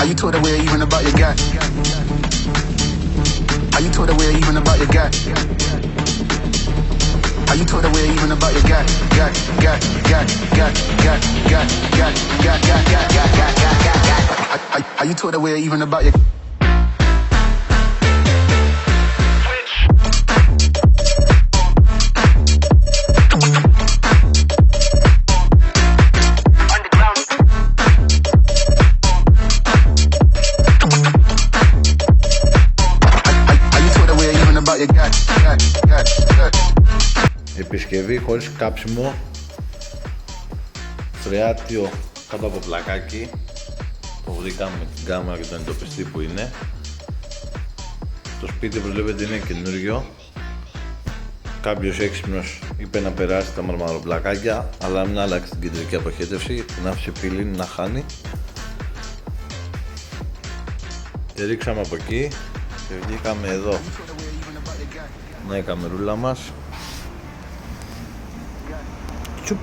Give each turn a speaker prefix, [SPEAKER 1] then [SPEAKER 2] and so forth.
[SPEAKER 1] How you told away even about your guy? How you told away even about your guy? How you told away even about your guy? How you told away even about your
[SPEAKER 2] Επισκευή χωρίς κάψιμο, φρεάτιο κάτω από πλακάκι. Το βρήκαμε με την κάμερα και τον εντοπιστή που είναι. Το σπίτι όπως βλέπετε είναι καινούριο. Κάποιος έξυπνος είπε να περάσει τα μαρμαροπλακάκια, αλλά μην άλλαξε την κεντρική αποχέτευση, την άφησε πύλη να χάνει. Και ρίξαμε από εκεί και βγήκαμε εδώ. Να η καμερούλα μας. Τσουπ.